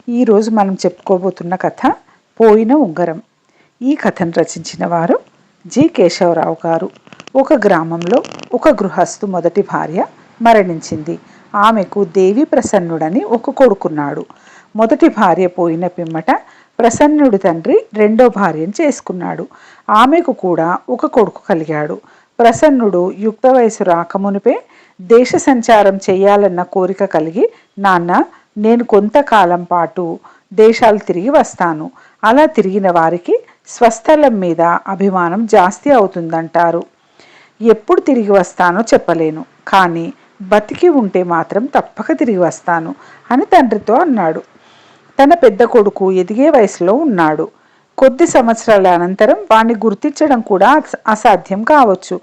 ఈరోజు మనం చెప్పుకోబోతున్న కథ పోయిన ఉంగరం. ఈ కథను రచించిన వారు జి కేశవరావు గారు. ఒక గ్రామంలో ఒక గృహస్థు మొదటి భార్య మరణించింది. ఆమెకు దేవి ప్రసన్నుడని ఒక కొడుకున్నాడు. మొదటి భార్య పోయిన పిమ్మట ప్రసన్నుడి తండ్రి రెండో భార్యను చేసుకున్నాడు. ఆమెకు కూడా ఒక కొడుకు కలిగాడు. ప్రసన్నుడు యుక్త వయసు రాకమునిపే దేశ సంచారం చేయాలన్న కోరిక కలిగి, నాన్న, నేను కొంతకాలం పాటు దేశాలు తిరిగి వస్తాను. అలా తిరిగిన వారికి స్వస్థలం మీద అభిమానం జాస్తి అవుతుందంటారు. ఎప్పుడు తిరిగి వస్తానో చెప్పలేను, కానీ బతికి ఉంటే మాత్రం తప్పక తిరిగి వస్తాను అని తండ్రితో అన్నాడు. తన పెద్ద కొడుకు ఎదిగే వయసులో ఉన్నాడు. కొద్ది సంవత్సరాల అనంతరం వాణ్ణి గుర్తించడం కూడా అసాధ్యం కావచ్చు.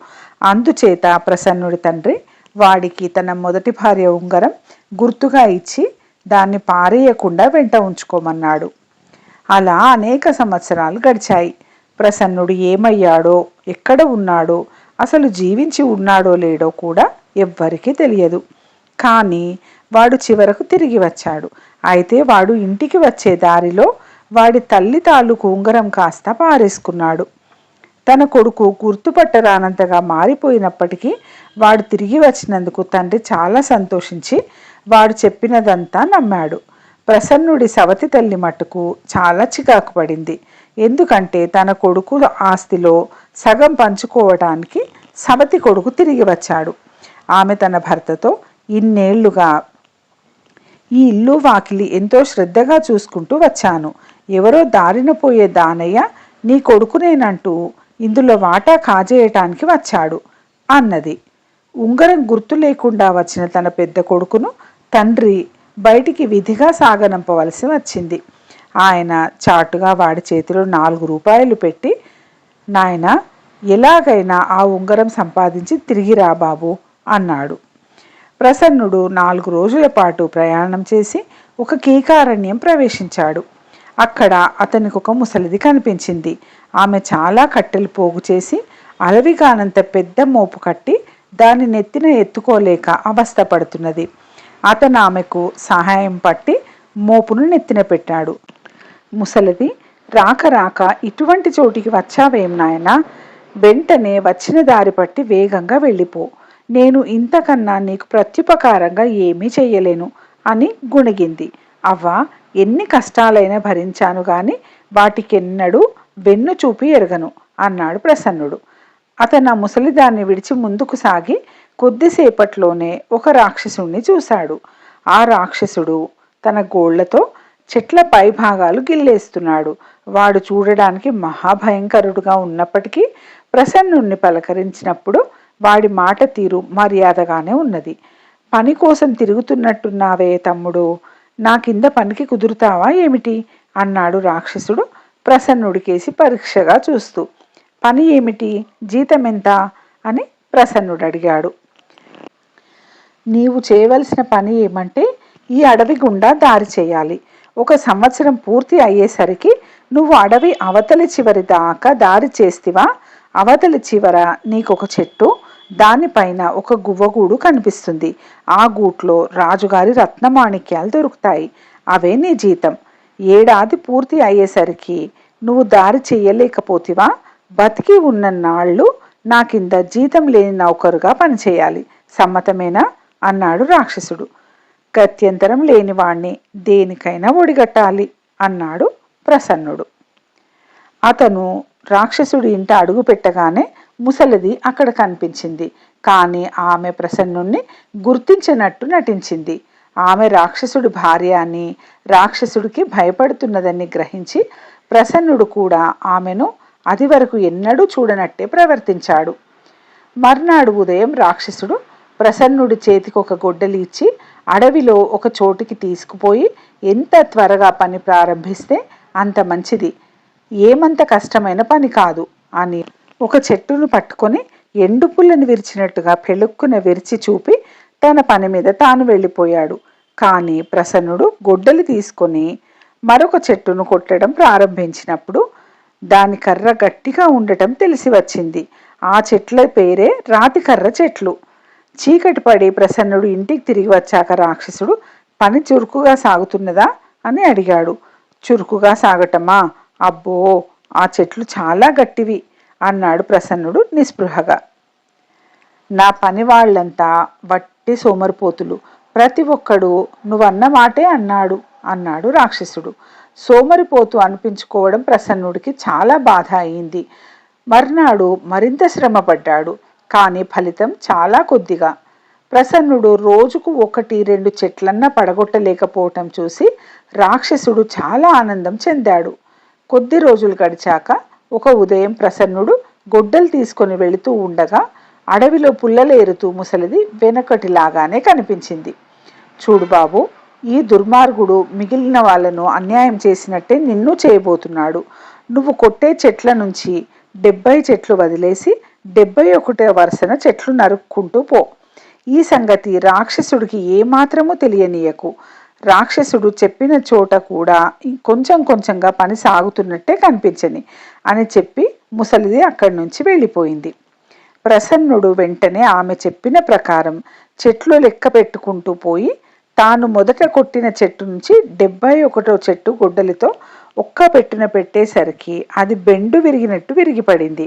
అందుచేత ప్రసన్నుడి తండ్రి వాడికి తన మొదటి భార్య ఉంగరం గుర్తుగా ఇచ్చి దాన్ని పారేయకుండా వెంట ఉంచుకోమన్నాడు. అలా అనేక సంవత్సరాలు గడిచాయి. ప్రసన్నుడు ఏమయ్యాడో, ఎక్కడ ఉన్నాడో, అసలు జీవించి ఉన్నాడో లేడో కూడా ఎవ్వరికీ తెలియదు. కానీ వాడు చివరకు తిరిగి వచ్చాడు. అయితే వాడు ఇంటికి వచ్చే దారిలో వాడి తల్లి తాలూకు ఉంగరం కాస్త పారేసుకున్నాడు. తన కొడుకు గుర్తుపట్టరానంతగా మారిపోయినప్పటికీ వాడు తిరిగి వచ్చినందుకు తండ్రి చాలా సంతోషించి వాడు చెప్పినదంతా నమ్మాడు. ప్రసన్నుడి సవతి తల్లి మట్టుకు చాలా చికాకు పడింది. ఎందుకంటే తన కొడుకు ఆస్తిలో సగం పంచుకోవడానికి సవతి కొడుకు తిరిగి వచ్చాడు. ఆమె తన భర్తతో, ఇన్నేళ్లుగా ఈ ఇల్లు వాకిలి ఎంతో శ్రద్ధగా చూసుకుంటూ వచ్చాను. ఎవరో దారిన పోయే దానయ్య నీ కొడుకునేనంటూ ఇందులో వాటా కాజేయటానికి వచ్చాడు అన్నది. ఉంగరం గుర్తు లేకుండా వచ్చిన తన పెద్ద కొడుకును తండ్రి బయటికి విధిగా సాగనంపవలసి వచ్చింది. ఆయన చాటుగా వాడి చేతిలో 4 రూపాయలు పెట్టి, నాయన, ఎలాగైనా ఆ ఉంగరం సంపాదించి తిరిగి రా బాబు అన్నాడు. ప్రసన్నుడు 4 రోజుల పాటు ప్రయాణం చేసి ఒక కీకారణ్యం ప్రవేశించాడు. అక్కడ అతనికి ఒక ముసలిది కనిపించింది. ఆమె చాలా కట్టెలు పోగు చేసి అలవిగానంత పెద్ద మోపు కట్టి దాని నెత్తిన ఎత్తుకోలేక అవస్థపడుతున్నది. అతను ఆమెకు సహాయం పట్టి మోపును నెత్తిన పెట్టాడు. ముసలిది, రాక రాక ఇటువంటి చోటికి వచ్చావేం నాయనా? వెంటనే వచ్చిన దారి పట్టి వేగంగా వెళ్ళిపో. నేను ఇంతకన్నా నీకు ప్రత్యుపకారంగా ఏమీ చెయ్యలేను అని గుణిగింది. అవ్వా, ఎన్ని కష్టాలైనా భరించాను గాని వాటికెన్నడూ వెన్ను చూపి ఎరగను అన్నాడు ప్రసన్నుడు. అతను ఆ ముసలిదాన్ని విడిచి ముందుకు సాగి కొద్దిసేపట్లోనే ఒక రాక్షసుణ్ణి చూశాడు. ఆ రాక్షసుడు తన గోళ్లతో చెట్ల పై భాగాలు గిల్లేస్తున్నాడు. వాడు చూడడానికి మహాభయంకరుడుగా ఉన్నప్పటికీ ప్రసన్నుణ్ణి పలకరించినప్పుడు వాడి మాట తీరు మర్యాదగానే ఉన్నది. పని కోసం తిరుగుతున్నట్టున్నావే తమ్ముడు, నా కింద పనికి కుదురుతావా ఏమిటి అన్నాడు రాక్షసుడు ప్రసన్నుడికేసి పరీక్షగా చూస్తూ. పని ఏమిటి, జీతం ఎంత అని ప్రసన్నుడు అడిగాడు. నీవు చేయవలసిన పని ఏమంటే ఈ అడవి గుండా దారి చేయాలి. 1 సంవత్సరం పూర్తి అయ్యేసరికి నువ్వు అడవి అవతలి చివరి దాకా దారి చేస్తివా, అవతలి చివర నీకొక చెట్టు, దానిపైన ఒక గువ్వగూడు కనిపిస్తుంది. ఆ గూట్లో రాజుగారి రత్నమాణిక్యాలు దొరుకుతాయి. అవే నీ జీతం. ఏడాది పూర్తి అయ్యేసరికి నువ్వు దారి చెయ్యలేకపోతివా, బతికి ఉన్న నాళ్ళు నా కింద జీతం లేని నౌకరుగా పనిచేయాలి. సమ్మతమేనా అన్నాడు రాక్షసుడు. గత్యంతరం లేనివాణ్ణి దేనికైనా ఒడిగట్టాలి అన్నాడు ప్రసన్నుడు. అతను రాక్షసుడి ఇంట అడుగు పెట్టగానే ముసలిది అక్కడ కనిపించింది. కానీ ఆమె ప్రసన్నుణ్ణి గుర్తించినట్టు నటించింది. ఆమె రాక్షసుడి భార్య అని, రాక్షసుడికి భయపడుతున్నదని గ్రహించి ప్రసన్నుడు కూడా ఆమెను అది వరకు ఎన్నడూ చూడనట్టే ప్రవర్తించాడు. మర్నాడు ఉదయం రాక్షసుడు ప్రసన్నుడి చేతికి ఒక గొడ్డలి ఇచ్చి అడవిలో ఒక చోటికి తీసుకుపోయి, ఎంత త్వరగా పని ప్రారంభిస్తే అంత మంచిది, ఏమంత కష్టమైన పని కాదు అని ఒక చెట్టును పట్టుకొని ఎండు పుల్లని విరిచినట్టుగా పెళ్ళుక్కున విరిచి చూపి తన పని మీద తాను వెళ్ళిపోయాడు. కానీ ప్రసన్నుడు గొడ్డలి తీసుకొని మరొక చెట్టును కొట్టడం ప్రారంభించినప్పుడు దాని కర్ర గట్టిగా ఉండటం తెలిసి వచ్చింది. ఆ చెట్ల పేరే రాతికర్ర చెట్లు. చీకటి పడి ప్రసన్నుడు ఇంటికి తిరిగి వచ్చాక రాక్షసుడు, పని చురుకుగా సాగుతున్నదా అని అడిగాడు. చురుకుగా సాగటమా? అబ్బో, ఆ చెట్లు చాలా గట్టివి అన్నాడు ప్రసన్నుడు నిస్పృహగా. నా పని వాళ్ళంతా వట్టి సోమరిపోతులు, ప్రతి ఒక్కడు నువ్వన్న మాటే అన్నాడు రాక్షసుడు. సోమరిపోతు అనిపించుకోవడం ప్రసన్నుడికి చాలా బాధ అయింది. మర్నాడు మరింత శ్రమపడ్డాడు. కానీ ఫలితం చాలా కొద్దిగా. ప్రసన్నుడు రోజుకు 1-2 చెట్లన్నా పడగొట్టలేకపోవటం చూసి రాక్షసుడు చాలా ఆనందం చెందాడు. కొద్ది రోజులు గడిచాక ఒక ఉదయం ప్రసన్నుడు గొడ్డలు తీసుకొని వెళుతూ ఉండగా అడవిలో పుల్లలేరుతూ ముసలిది వెనకటిలాగానే కనిపించింది. చూడు బాబు, ఈ దుర్మార్గుడు మిగిలిన వాళ్ళను అన్యాయం చేసినట్టే నిన్ను చేయబోతున్నాడు. నువ్వు కొట్టే చెట్ల నుంచి 70 చెట్లు వదిలేసి 71వ వరుసన చెట్లు నరుక్కుంటూ పో. ఈ సంగతి రాక్షసుడికి ఏమాత్రమూ తెలియనీయకు. రాక్షసుడు చెప్పిన చోట కూడా కొంచెం కొంచెంగా పని సాగుతున్నట్టే కనిపించని అని చెప్పి ముసలిది అక్కడి నుంచి వెళ్ళిపోయింది. ప్రసన్నుడు వెంటనే ఆమె చెప్పిన ప్రకారం చెట్లు లెక్క పెట్టుకుంటూ పోయి తాను మొదట కొట్టిన చెట్టు నుంచి 71వ చెట్టు గొడ్డలితో ఒక్క పెట్టున పెట్టేసరికి అది బెండు విరిగినట్టు విరిగిపడింది.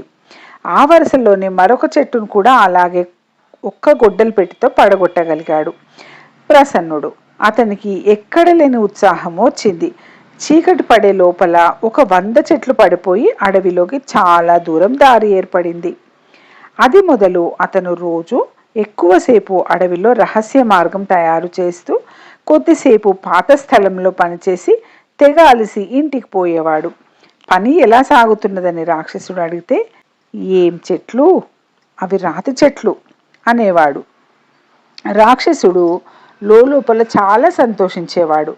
ఆ వరుసలోనే మరొక చెట్టును కూడా అలాగే ఒక్క గొడ్డలి పెట్టితో పడగొట్టగలిగాడు ప్రసన్నుడు. అతనికి ఎక్కడ లేని ఉత్సాహం వచ్చింది. చీకటి పడే లోపల ఒక 100 చెట్లు పడిపోయి అడవిలోకి చాలా దూరం దారి ఏర్పడింది. అది మొదలు అతను రోజు ఎక్కువసేపు అడవిలో రహస్య మార్గం తయారు చేస్తూ కొద్దిసేపు పాత స్థలంలో పనిచేసి తెగ అలిసి ఇంటికి పోయేవాడు. పని ఎలా సాగుతున్నదని రాక్షసుడు అడిగితే, ఏం చెట్లు, అవి రాతి చెట్లు అనేవాడు. రాక్షసుడు లోపల చాలా సంతోషించేవాడు.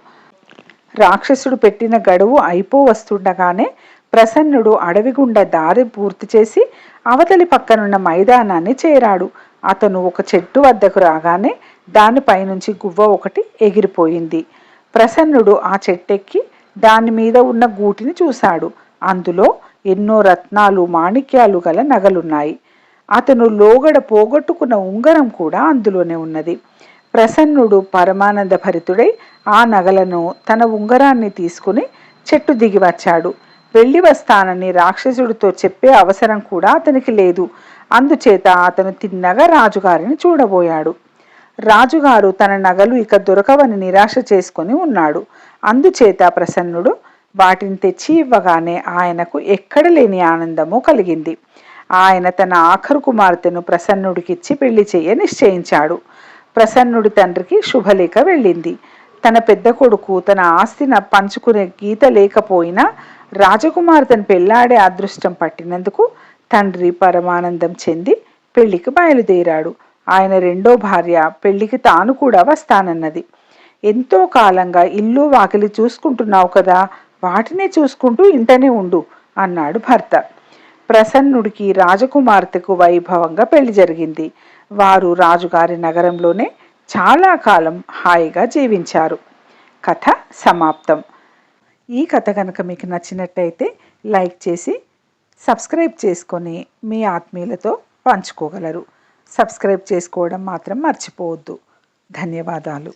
రాక్షసుడు పెట్టిన గడువు వస్తుండగానే ప్రసన్నుడు అడవి గుండా దారి పూర్తి చేసి అవతలి పక్కనున్న మైదానాన్ని చేరాడు. అతను ఒక చెట్టు వద్దకు రాగానే దానిపైనుంచి గువ్వ ఒకటి ఎగిరిపోయింది. ప్రసన్నుడు ఆ చెట్టెక్కి దాని మీద ఉన్న గూటిని చూశాడు. అందులో ఎన్నో రత్నాలు, మాణిక్యాలు గల నగలున్నాయి. అతను లోగడ పోగొట్టుకున్న ఉంగరం కూడా అందులోనే ఉన్నది. ప్రసన్నుడు పరమానంద భరితుడై ఆ నగలను, తన ఉంగరాన్ని తీసుకుని చెట్టు దిగి వచ్చాడు. వెళ్ళి వస్తానని రాక్షసుడితో చెప్పే అవసరం కూడా అతనికి లేదు. అందుచేత అతను తిన్నగా రాజుగారిని చూడబోయాడు. రాజుగారు తన నగలు ఇక దొరకవని నిరాశ చేసుకొని ఉన్నాడు. అందుచేత ప్రసన్నుడు వాటిని తెచ్చి ఇవ్వగానే ఆయనకు ఎక్కడ లేని ఆనందము కలిగింది. ఆయన తన ఆఖరు కుమార్తెను ప్రసన్నుడికిచ్చి పెళ్లి చేయ నిశ్చయించాడు. ప్రసన్నుడి తండ్రికి శుభలేఖ వెళ్ళింది. తన పెద్ద కొడుకు తన ఆస్తిని పంచుకునే గీత లేకపోయినా రాజకుమార్తెను పెళ్లాడే అదృష్టం పట్టినందుకు తండ్రి పరమానందం చెంది పెళ్లికి బయలుదేరాడు. ఆయన రెండో భార్య పెళ్లికి తాను కూడా వస్తానన్నది. ఎంతో కాలంగా ఇల్లు వాకిలి చూసుకుంటున్నావు కదా, వాటినే చూసుకుంటూ ఇంటనే ఉండు అన్నాడు భర్త. ప్రసన్నుడికి రాజకుమార్తెకు వైభవంగా పెళ్లి జరిగింది. వారు రాజుగారి నగరంలోనే చాలా కాలం హాయిగా జీవించారు. కథ సమాప్తం. ఈ కథ కనుక మీకు నచ్చినట్టయితే లైక్ చేసి సబ్స్క్రైబ్ చేసుకొని మీ ఆత్మీయులతో పంచుకోగలరు. సబ్స్క్రైబ్ చేసుకోవడం మాత్రం మర్చిపోవద్దు. ధన్యవాదాలు.